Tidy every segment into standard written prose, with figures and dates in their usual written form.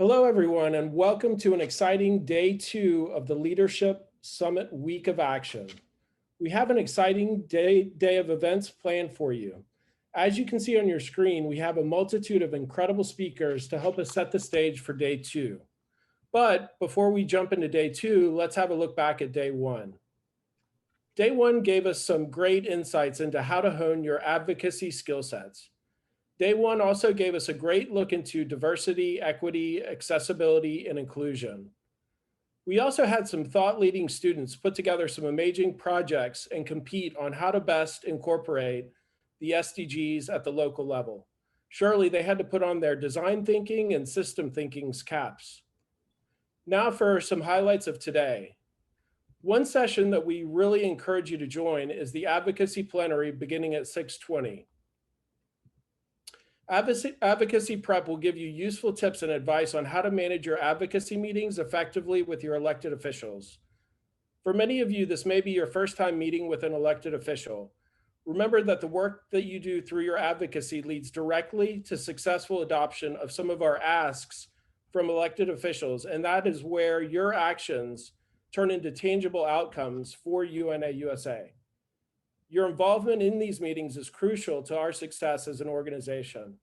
Hello, everyone, and welcome to an exciting day 2 of the Leadership Summit Week of Action. We have an exciting day of events planned for you. As you can see on your screen, we have a multitude of incredible speakers to help us set the stage for day 2. But before we jump into day 2, let's have a look back at day 1. Day 1 gave us some great insights into how to hone your advocacy skill sets. Day 1 also gave us a great look into diversity, equity, accessibility, and inclusion. We also had some thought-leading students put together some amazing projects and compete on how to best incorporate the SDGs at the local level. Surely they had to put on their design thinking and system thinking's caps. Now for some highlights of today. One session that we really encourage you to join is the Advocacy Plenary beginning at 6:20. Advocacy Prep will give you useful tips and advice on how to manage your advocacy meetings effectively with your elected officials. For many of you, this may be your first time meeting with an elected official. Remember that the work that you do through your advocacy leads directly to successful adoption of some of our asks from elected officials, and that is where your actions turn into tangible outcomes for UNA USA. Your involvement in these meetings is crucial to our success as an organization.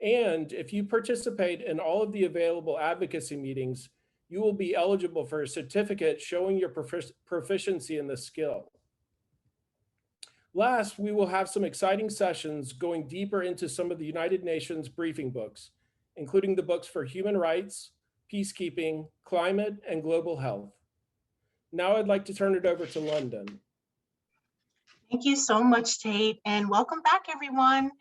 And if you participate in all of the available advocacy meetings, you will be eligible for a certificate showing your proficiency in this skill. Last, we will have some exciting sessions going deeper into some of the United Nations briefing books, including the books for human rights, peacekeeping, climate, and global health. Now I'd like to turn it over to London. Thank you so much, Tate, and welcome back, everyone.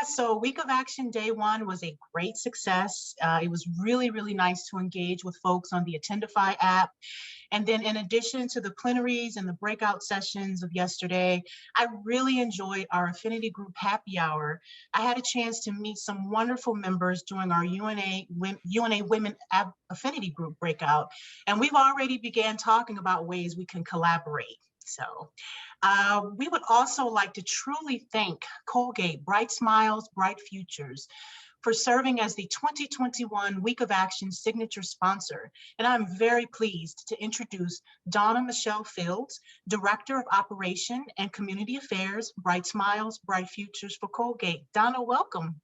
So Week of Action Day 1 was a great success. It was really, really nice to engage with folks on the Attendify app. And then in addition to the plenaries and the breakout sessions of yesterday, I really enjoyed our affinity group happy hour. I had a chance to meet some wonderful members during our UNA Women Affinity Group breakout, and we've already began talking about ways we can collaborate. So we would also like to truly thank Colgate Bright Smiles, Bright Futures for serving as the 2021 Week of Action signature sponsor. And I'm very pleased to introduce Donna Michelle Fields, Director of Operation and Community Affairs, Bright Smiles, Bright Futures for Colgate. Donna, welcome.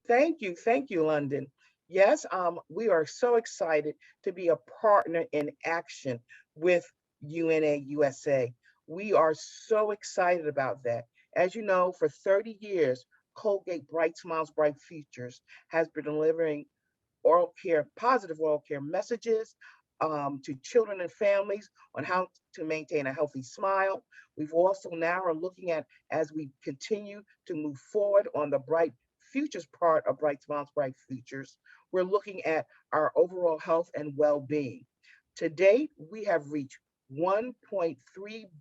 Thank you, London. Yes, we are so excited to be a partner in action with UNA USA. We are so excited about that. As you know, for 30 years, Colgate Bright Smiles, Bright Futures has been delivering positive oral care messages to children and families on how to maintain a healthy smile. We've also now are looking at, as we continue to move forward on the Bright Futures part of Bright Smiles, Bright Futures, we're looking at our overall health and well-being. To date, we have reached 1.3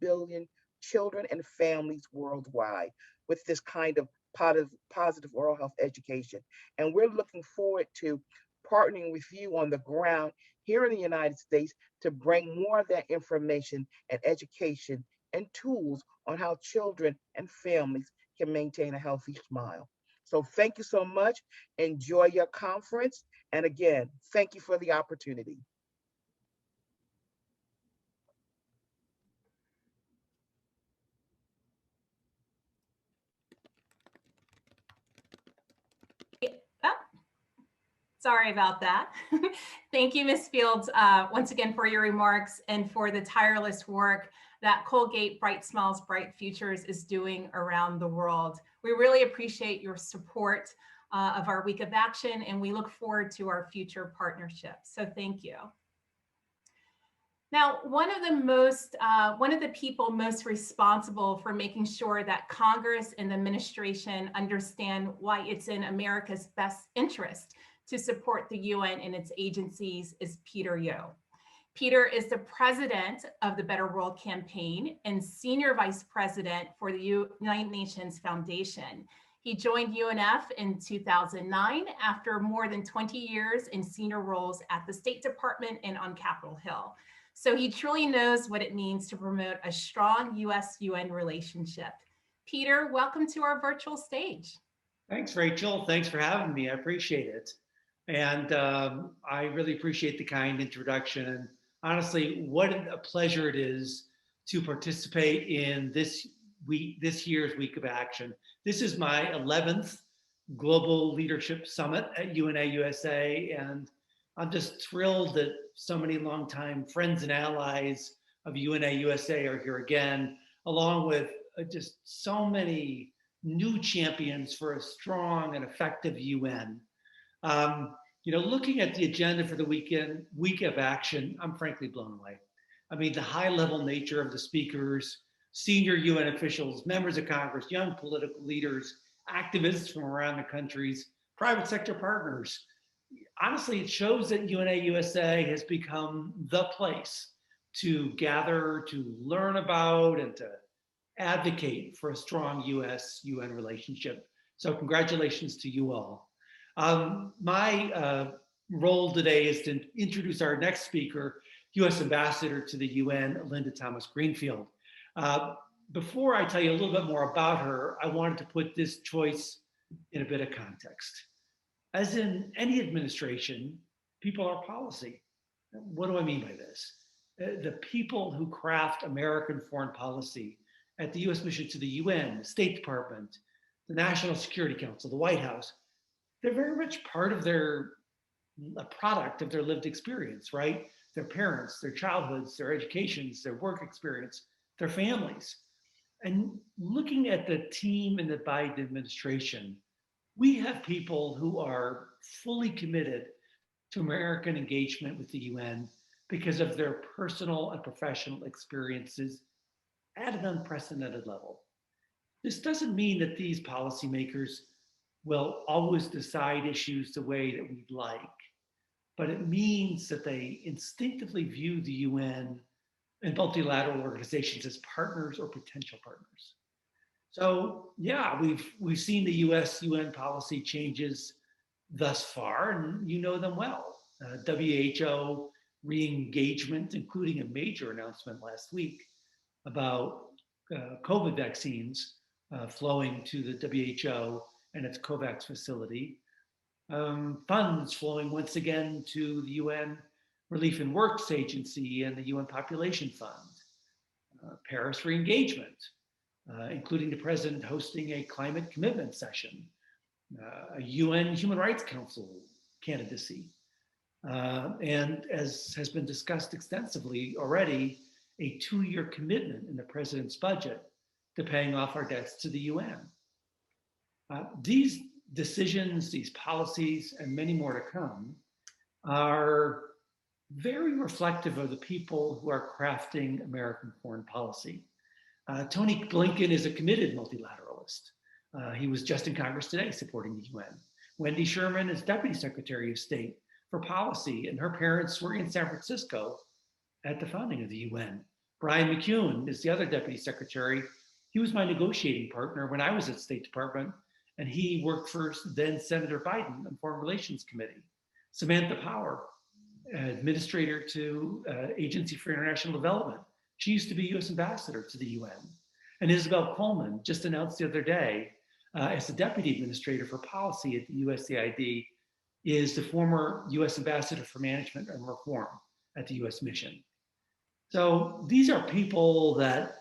billion children and families worldwide with this kind of positive oral health education. And we're looking forward to partnering with you on the ground here in the United States to bring more of that information and education and tools on how children and families can maintain a healthy smile. So thank you so much. Enjoy your conference. And again, thank you for the opportunity. Sorry about that. Thank you, Ms. Fields, once again for your remarks and for the tireless work that Colgate Bright Smiles, Bright Futures is doing around the world. We really appreciate your support of our Week of Action, and we look forward to our future partnerships. So thank you. Now, one of the people most responsible for making sure that Congress and the administration understand why it's in America's best interest to support the UN and its agencies is Peter Yo. Peter is the president of the Better World Campaign and senior vice president for the United Nations Foundation. He joined UNF in 2009 after more than 20 years in senior roles at the State Department and on Capitol Hill. So he truly knows what it means to promote a strong US-UN relationship. Peter, welcome to our virtual stage. Thanks, Rachel. Thanks for having me. I appreciate it. And I really appreciate the kind introduction. And honestly, what a pleasure it is to participate in this year's Week of Action. This is my 11th Global Leadership Summit at UNA USA, and I'm just thrilled that so many longtime friends and allies of UNA USA are here again, along with just so many new champions for a strong and effective UN. Looking at the agenda for the week of action, I'm frankly blown away. I mean, the high level nature of the speakers, senior UN officials, members of Congress, young political leaders, activists from around the countries, private sector partners. Honestly, it shows that UNA USA has become the place to gather, to learn about, and to advocate for a strong US-UN relationship. So congratulations to you all. My role today is to introduce our next speaker, US Ambassador to the UN, Linda Thomas-Greenfield. Before I tell you a little bit more about her, I wanted to put this choice in a bit of context. As in any administration, people are policy. What do I mean by this? The people who craft American foreign policy at the US mission to the UN, the State Department, the National Security Council, the White House, they're very much part of a product of their lived experience, right? Their parents, their childhoods, their educations, their work experience, their families. And looking at the team in the Biden administration, we have people who are fully committed to American engagement with the UN because of their personal and professional experiences at an unprecedented level. This doesn't mean that these policymakers will always decide issues the way that we'd like, but it means that they instinctively view the UN and multilateral organizations as partners or potential partners. So yeah, we've seen the US UN policy changes thus far, and you know them well. WHO re-engagement, including a major announcement last week about COVID vaccines flowing to the WHO and its COVAX facility. Funds flowing once again to the UN Relief and Works Agency and the UN Population Fund. Paris re-engagement, including the president hosting a climate commitment session, a UN Human Rights Council candidacy, and as has been discussed extensively already, a 2-year commitment in the president's budget to paying off our debts to the UN. These decisions, these policies, and many more to come are very reflective of the people who are crafting American foreign policy. Tony Blinken is a committed multilateralist. He was just in Congress today supporting the UN. Wendy Sherman is Deputy Secretary of State for Policy, and her parents were in San Francisco at the founding of the UN. Brian McCune is the other Deputy Secretary. He was my negotiating partner when I was at State Department, and he worked for then Senator Biden on Foreign Relations Committee. Samantha Power, Administrator to Agency for International Development. She used to be US Ambassador to the UN. And Isabel Coleman, just announced the other day as the Deputy Administrator for Policy at the USAID, is the former US Ambassador for Management and Reform at the US Mission. So these are people that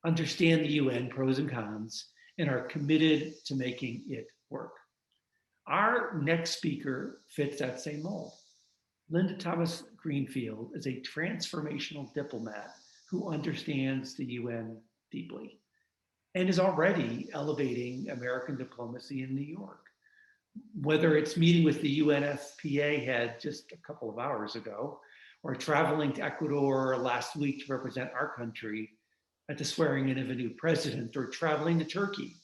understand the UN pros and cons and are committed to making it work. Our next speaker fits that same mold. Linda Thomas-Greenfield is a transformational diplomat who understands the UN deeply and is already elevating American diplomacy in New York. Whether it's meeting with the UNFPA head just a couple of hours ago, or traveling to Ecuador last week to represent our country at the swearing in of a new president, or traveling to Turkey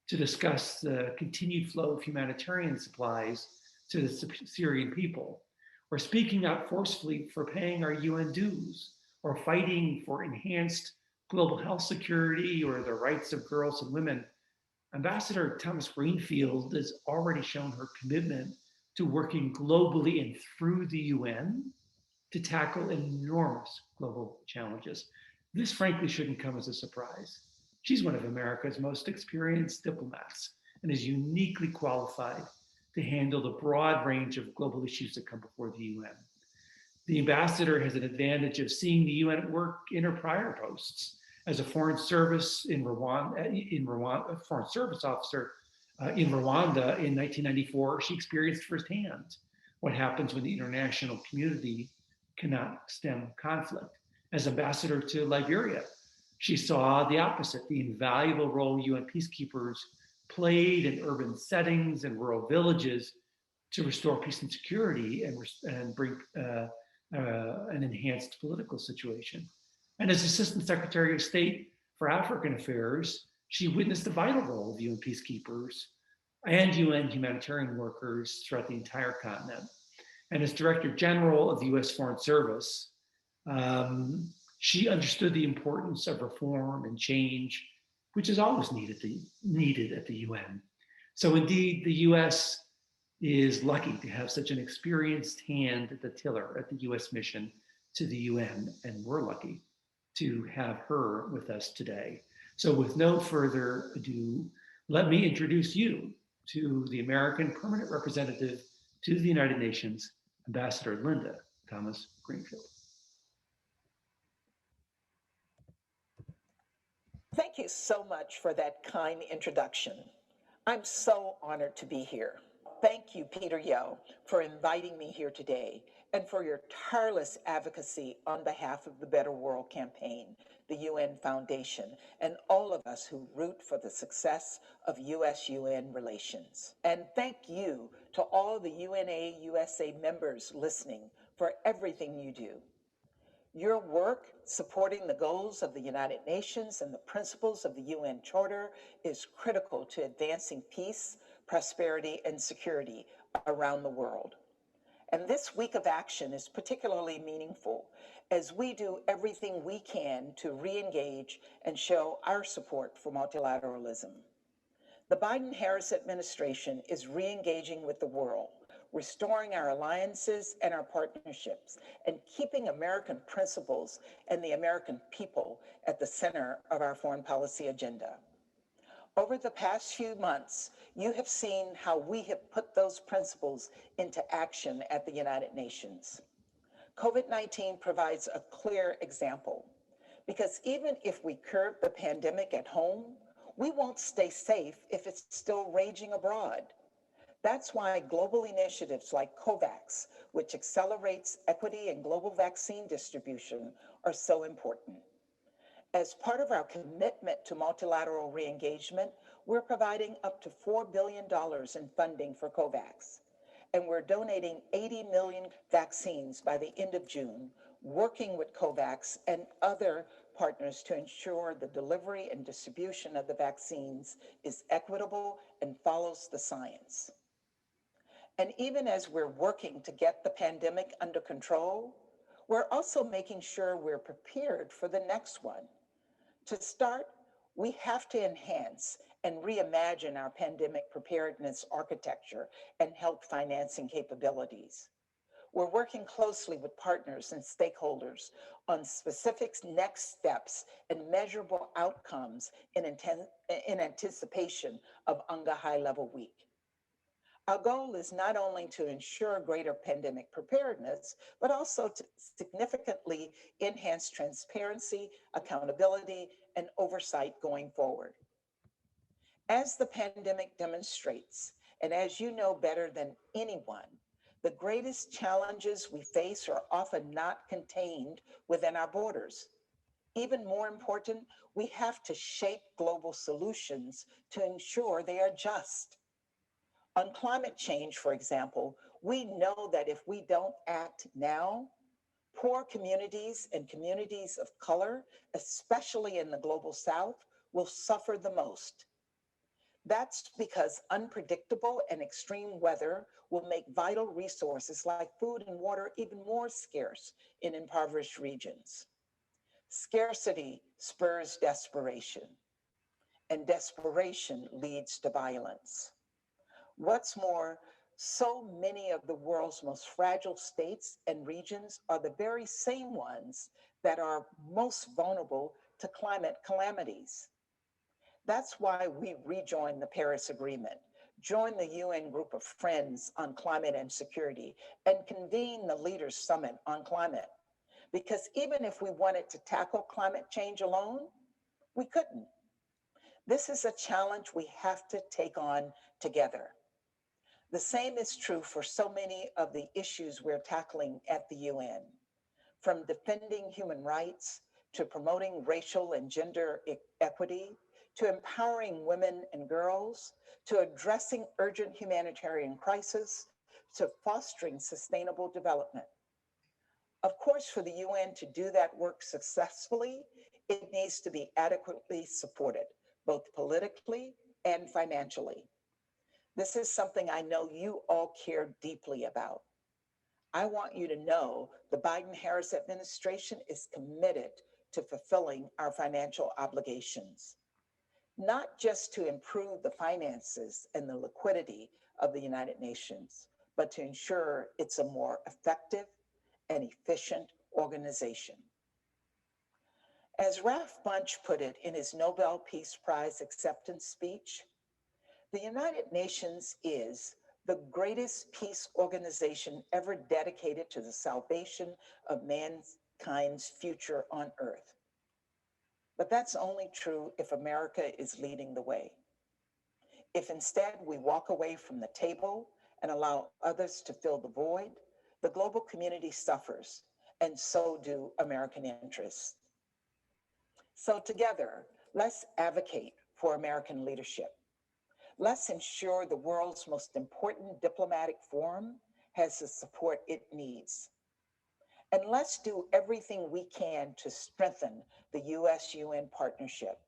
to discuss the continued flow of humanitarian supplies to the Syrian people, or speaking out forcefully for paying our UN dues, or fighting for enhanced global health security or the rights of girls and women, Ambassador Thomas-Greenfield has already shown her commitment to working globally and through the UN to tackle enormous global challenges. This frankly shouldn't come as a surprise. She's one of America's most experienced diplomats and is uniquely qualified to handle the broad range of global issues that come before the UN. The ambassador has an advantage of seeing the UN at work in her prior posts as a foreign service foreign service officer in Rwanda in 1994. She experienced firsthand what happens when the international community cannot stem conflict. As ambassador to Liberia, she saw the opposite, the invaluable role UN peacekeepers played in urban settings and rural villages to restore peace and security and bring an enhanced political situation. And as Assistant Secretary of State for African Affairs, she witnessed the vital role of UN peacekeepers and UN humanitarian workers throughout the entire continent. And as Director General of the US Foreign Service, she understood the importance of reform and change, which is always needed at the UN. So indeed, the US is lucky to have such an experienced hand at the tiller at the US mission to the UN, and we're lucky to have her with us today. So with no further ado, let me introduce you to the American Permanent Representative to the United Nations, Ambassador Linda Thomas Greenfield. Thank you so much for that kind introduction. I'm so honored to be here. Thank you, Peter Yo, for inviting me here today and for your tireless advocacy on behalf of the Better World Campaign, the UN Foundation, and all of us who root for the success of US-UN relations. And thank you to all the UNA USA members listening for everything you do. Your work supporting the goals of the United Nations and the principles of the UN Charter is critical to advancing peace, prosperity, and security around the world. And this week of action is particularly meaningful as we do everything we can to re-engage and show our support for multilateralism. The Biden-Harris administration is re-engaging with the world, restoring our alliances and our partnerships, and keeping American principles and the American people at the center of our foreign policy agenda. Over the past few months, you have seen how we have put those principles into action at the United Nations. COVID-19 provides a clear example, because even if we curb the pandemic at home, we won't stay safe if it's still raging abroad. That's why global initiatives like COVAX, which accelerates equity and global vaccine distribution, are so important. As part of our commitment to multilateral re-engagement, we're providing up to $4 billion in funding for COVAX. And we're donating 80 million vaccines by the end of June, working with COVAX and other partners to ensure the delivery and distribution of the vaccines is equitable and follows the science. And even as we're working to get the pandemic under control, we're also making sure we're prepared for the next one. To start, we have to enhance and reimagine our pandemic preparedness architecture and health financing capabilities. We're working closely with partners and stakeholders on specific next steps and measurable outcomes in anticipation of UNGA High Level Week. Our goal is not only to ensure greater pandemic preparedness, but also to significantly enhance transparency, accountability, and oversight going forward. As the pandemic demonstrates, and as you know better than anyone, the greatest challenges we face are often not contained within our borders. Even more important, we have to shape global solutions to ensure they are just. On climate change, for example, we know that if we don't act now, poor communities and communities of color, especially in the global South, will suffer the most. That's because unpredictable and extreme weather will make vital resources like food and water even more scarce in impoverished regions. Scarcity spurs desperation, and desperation leads to violence. What's more, so many of the world's most fragile states and regions are the very same ones that are most vulnerable to climate calamities. That's why we rejoined the Paris Agreement, join the UN Group of Friends on Climate and Security, and convene the Leaders Summit on Climate. Because even if we wanted to tackle climate change alone, we couldn't. This is a challenge we have to take on together. The same is true for so many of the issues we're tackling at the UN, from defending human rights to promoting racial and gender equity, to empowering women and girls, to addressing urgent humanitarian crises, to fostering sustainable development. Of course, for the UN to do that work successfully, it needs to be adequately supported, both politically and financially. This is something I know you all care deeply about. I want you to know the Biden-Harris administration is committed to fulfilling our financial obligations, not just to improve the finances and the liquidity of the United Nations, but to ensure it's a more effective and efficient organization. As Ralph Bunche put it in his Nobel Peace Prize acceptance speech, the United Nations is the greatest peace organization ever dedicated to the salvation of mankind's future on Earth. But that's only true if America is leading the way. If instead we walk away from the table and allow others to fill the void, the global community suffers, and so do American interests. So together, let's advocate for American leadership. Let's ensure the world's most important diplomatic forum has the support it needs. And let's do everything we can to strengthen the US-UN partnership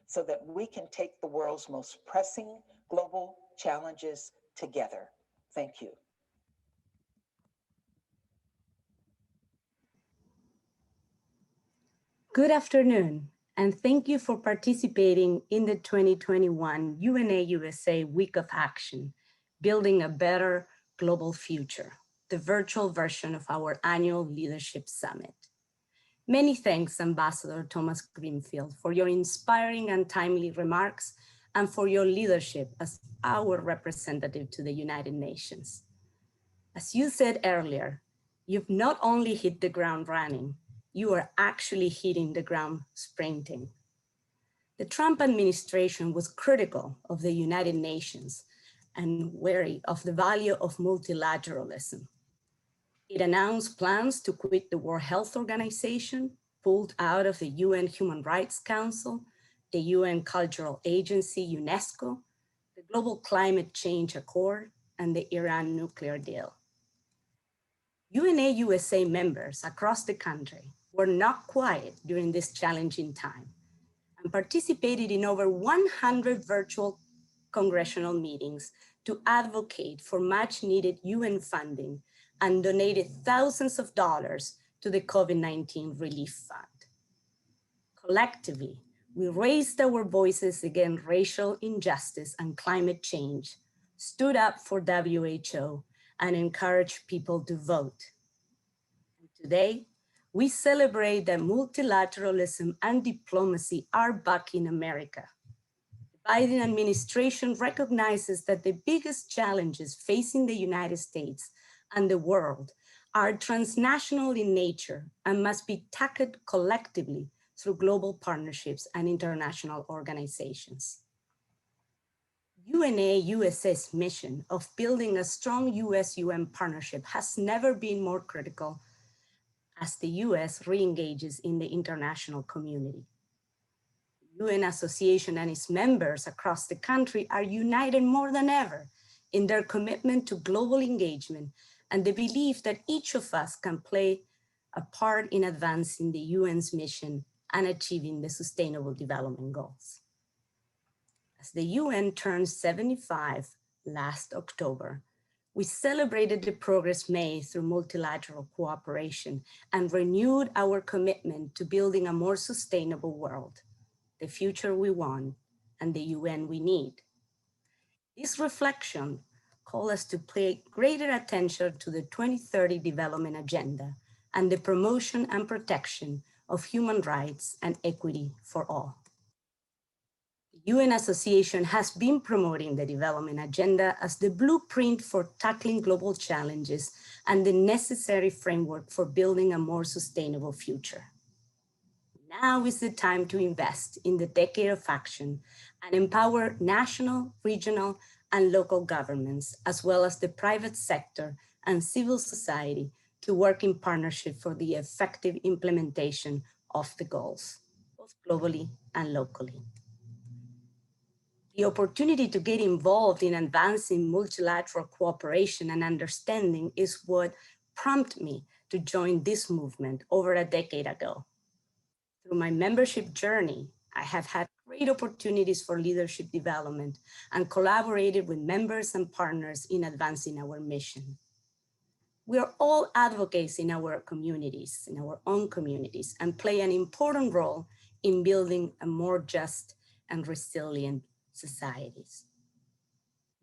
so that we can take the world's most pressing global challenges together. Thank you. Good afternoon, and thank you for participating in the 2021 UNA USA Week of Action, Building a Better Global Future, the virtual version of our annual Leadership Summit. Many thanks, Ambassador Thomas Greenfield, for your inspiring and timely remarks and for your leadership as our representative to the United Nations. As you said earlier, you've not only hit the ground running, you are actually hitting the ground sprinting. The Trump administration was critical of the United Nations and wary of the value of multilateralism. It announced plans to quit the World Health Organization, pulled out of the UN Human Rights Council, the UN Cultural Agency, UNESCO, the Global Climate Change Accord, and the Iran nuclear deal. UNA USA members across the country were not quiet during this challenging time and participated in over 100 virtual congressional meetings to advocate for much needed UN funding and donated thousands of dollars to the COVID-19 Relief Fund. Collectively, we raised our voices against racial injustice and climate change, stood up for WHO, and encouraged people to vote. And today, we celebrate that multilateralism and diplomacy are back in America. The Biden administration recognizes that the biggest challenges facing the United States and the world are transnational in nature and must be tackled collectively through global partnerships and international organizations. UNA USA's mission of building a strong US-UN partnership has never been more critical as the US re-engages in the international community. The UN Association and its members across the country are united more than ever in their commitment to global engagement and the belief that each of us can play a part in advancing the UN's mission and achieving the Sustainable Development Goals. As the UN turned 75 last October, we celebrated the progress made through multilateral cooperation and renewed our commitment to building a more sustainable world, the future we want, and the UN we need. This reflection calls us to pay greater attention to the 2030 Development Agenda and the promotion and protection of human rights and equity for all. The UN Association has been promoting the development agenda as the blueprint for tackling global challenges and the necessary framework for building a more sustainable future. Now is the time to invest in the decade of action and empower national, regional, and local governments, as well as the private sector and civil society to work in partnership for the effective implementation of the goals, both globally and locally. The opportunity to get involved in advancing multilateral cooperation and understanding is what prompted me to join this movement over a decade ago. Through my membership journey, I have had great opportunities for leadership development and collaborated with members and partners in advancing our mission. We are all advocates in our communities, in our own communities, and play an important role in building a more just and resilient societies.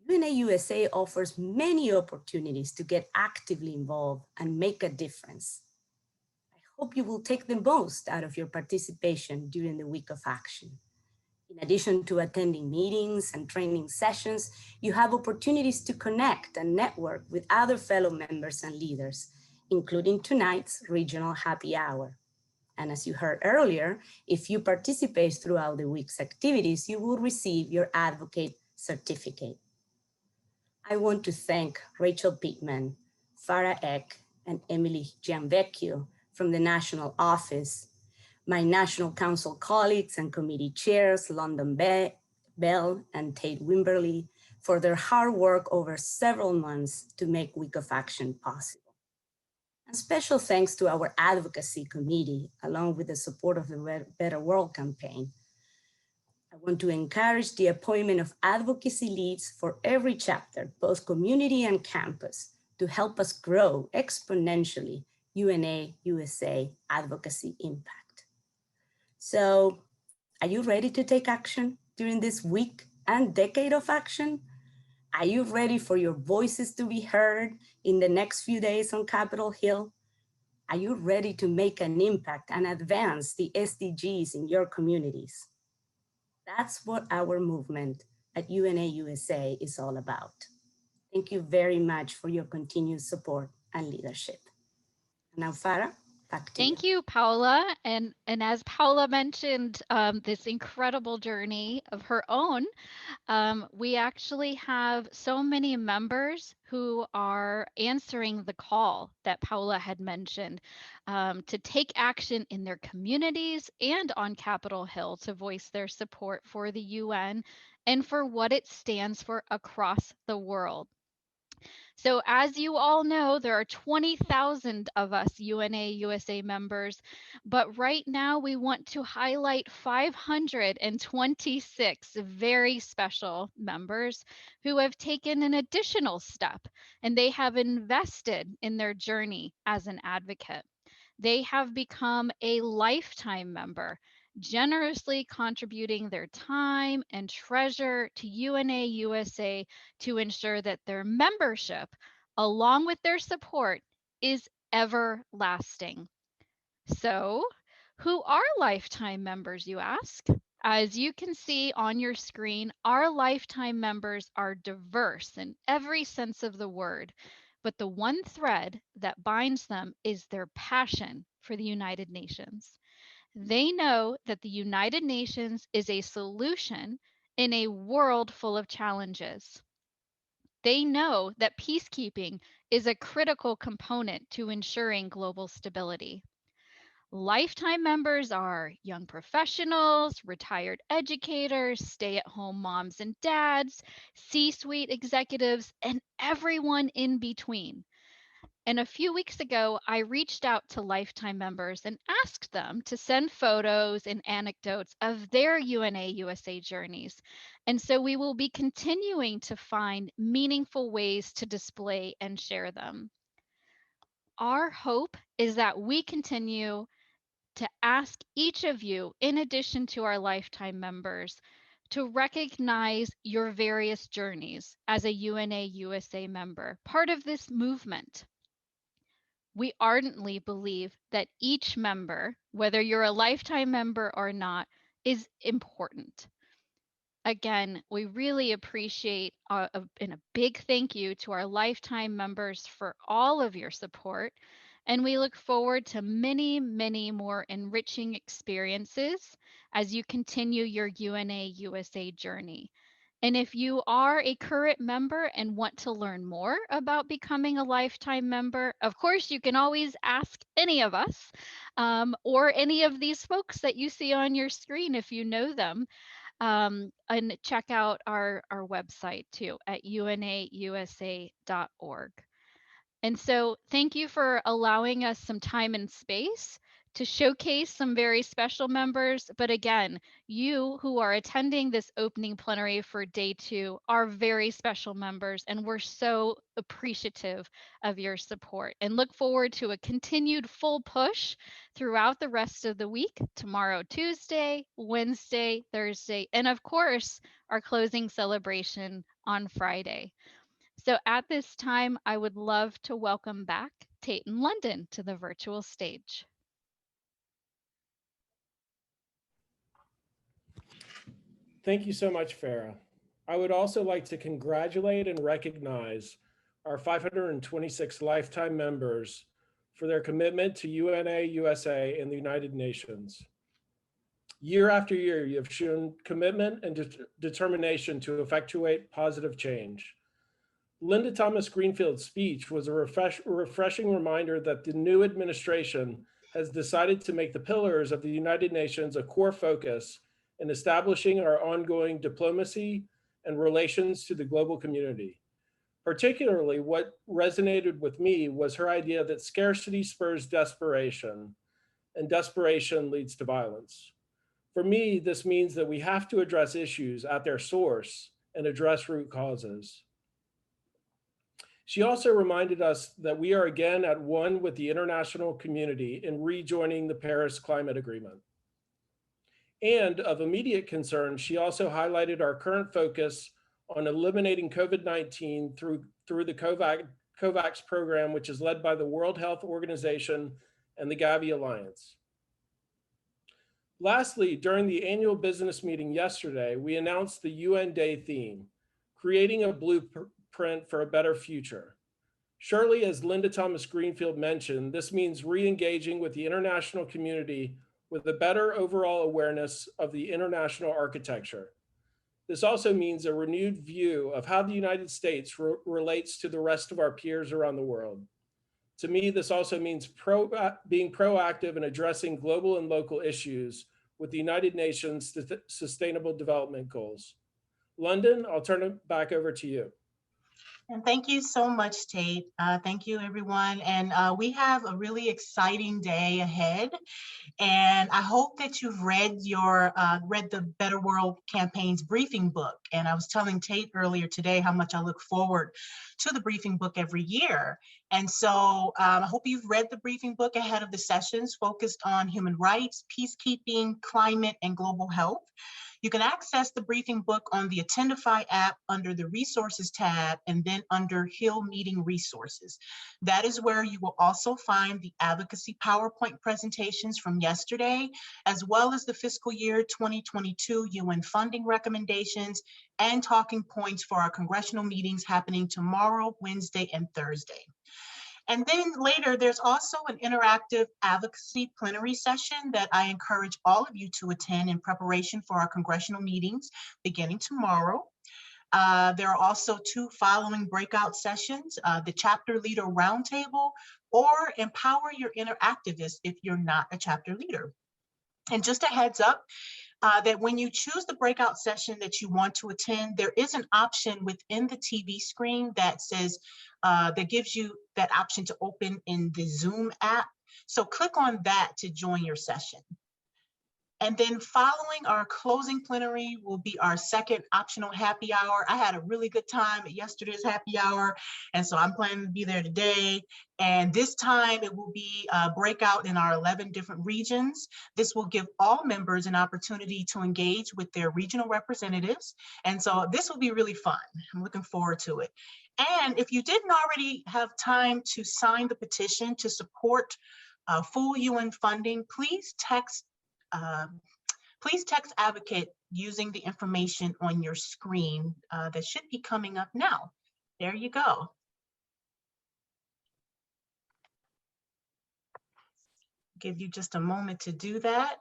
UNA USA offers many opportunities to get actively involved and make a difference. I hope you will take the most out of your participation during the Week of Action. In addition to attending meetings and training sessions, you have opportunities to connect and network with other fellow members and leaders, including tonight's regional happy hour. And as you heard earlier, if you participate throughout the week's activities, you will receive your advocate certificate. I want to thank Rachel Pittman, Farah Eck, and Emily Gianvecchio from the National Office, my National Council colleagues and committee chairs, London Bell and Tate Wimberly, for their hard work over several months to make Week of Action possible. And special thanks to our advocacy committee, along with the support of the Better World campaign. I want to encourage the appointment of advocacy leads for every chapter, both community and campus, to help us grow exponentially UNA USA advocacy impact. So, are you ready to take action during this week and decade of action? Are you ready for your voices to be heard in the next few days on Capitol Hill? Are you ready to make an impact and advance the SDGs in your communities? That's what our movement at UNA USA is all about. Thank you very much for your continued support and leadership. Now, Farah, back to you. Thank you, Paula. And as Paula mentioned, this incredible journey of her own, we actually have so many members who are answering the call that Paula had mentioned to take action in their communities and on Capitol Hill to voice their support for the UN and for what it stands for across the world. So as you all know, there are 20,000 of us UNA USA members, but right now we want to highlight 526 very special members who have taken an additional step and they have invested in their journey as an advocate. They have become a lifetime member, generously contributing their time and treasure to UNA USA to ensure that their membership, along with their support, is everlasting. So, who are lifetime members, you ask? As you can see on your screen, our lifetime members are diverse in every sense of the word, but the one thread that binds them is their passion for the United Nations. They know that the United Nations is a solution in a world full of challenges. They know that peacekeeping is a critical component to ensuring global stability. Lifetime members are young professionals, retired educators, stay-at-home moms and dads, C-suite executives, and everyone in between. And a few weeks ago, I reached out to lifetime members and asked them to send photos and anecdotes of their UNA USA journeys. And so we will be continuing to find meaningful ways to display and share them. Our hope is that we continue to ask each of you, in addition to our lifetime members, to recognize your various journeys as a UNA USA member, part of this movement. We ardently believe that each member, whether you're a lifetime member or not, is important. Again, we really appreciate and a big thank you to our lifetime members for all of your support. And we look forward to many, many more enriching experiences as you continue your UNA USA journey. And if you are a current member and want to learn more about becoming a lifetime member, of course, you can always ask any of us or any of these folks that you see on your screen if you know them. And check out our website too at unausa.org. And so thank you for allowing us some time and space to showcase some very special members. But again, you who are attending this opening plenary for day 2 are very special members, and we're so appreciative of your support and look forward to a continued full push throughout the rest of the week, tomorrow, Tuesday, Wednesday, Thursday, and of course, our closing celebration on Friday. So at this time, I would love to welcome back Tate and London to the virtual stage. Thank you so much, Farah. I would also like to congratulate and recognize our 526 lifetime members for their commitment to UNA USA and the United Nations. Year after year, you have shown commitment and determination to effectuate positive change. Linda Thomas Greenfield's speech was a refreshing reminder that the new administration has decided to make the pillars of the United Nations a core focus in establishing our ongoing diplomacy and relations to the global community. Particularly, what resonated with me was her idea that scarcity spurs desperation, and desperation leads to violence. For me, this means that we have to address issues at their source and address root causes. She also reminded us that we are again at one with the international community in rejoining the Paris Climate Agreement. And of immediate concern, she also highlighted our current focus on eliminating COVID-19 through the COVAX program, which is led by the World Health Organization and the Gavi Alliance. Lastly, during the annual business meeting yesterday, we announced the UN Day theme, creating a blueprint for a better future. Surely, as Linda Thomas Greenfield mentioned, this means re-engaging with the international community with a better overall awareness of the international architecture. This also means a renewed view of how the United States relates to the rest of our peers around the world. To me, this also means being proactive in addressing global and local issues with the United Nations Sustainable Development Goals. London, I'll turn it back over to you. And thank you so much, Tate. Thank you, everyone. And we have a really exciting day ahead. And I hope that you've read the Better World Campaign's briefing book. And I was telling Tate earlier today how much I look forward to the briefing book every year. And so I hope you've read the briefing book ahead of the sessions focused on human rights, peacekeeping, climate, and global health. You can access the briefing book on the Attendify app under the Resources tab and then under Hill Meeting Resources. That is where you will also find the advocacy PowerPoint presentations from yesterday, as well as the fiscal year 2022 UN funding recommendations and talking points for our congressional meetings happening tomorrow, Wednesday, and Thursday. And then later, there's also an interactive advocacy plenary session that I encourage all of you to attend in preparation for our congressional meetings beginning tomorrow. There are also 2 following breakout sessions, the chapter leader roundtable or empower your inner activist if you're not a chapter leader. And just a heads up, that when you choose the breakout session that you want to attend, there is an option within the TV screen that says, that gives you that option to open in the Zoom app. So click on that to join your session. And then following our closing plenary will be our second optional happy hour. I had a really good time at yesterday's happy hour, and so I'm planning to be there today. And this time it will be a breakout in our 11 different regions. This will give all members an opportunity to engage with their regional representatives. And so this will be really fun. I'm looking forward to it. And if you didn't already have time to sign the petition to support full UN funding, please text advocate using the information on your screen that should be coming up now. There you go. Give you just a moment to do that.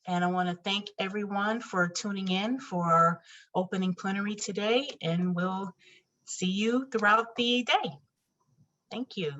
And I want to thank everyone for tuning in for our opening plenary today, and we'll see you throughout the day. Thank you.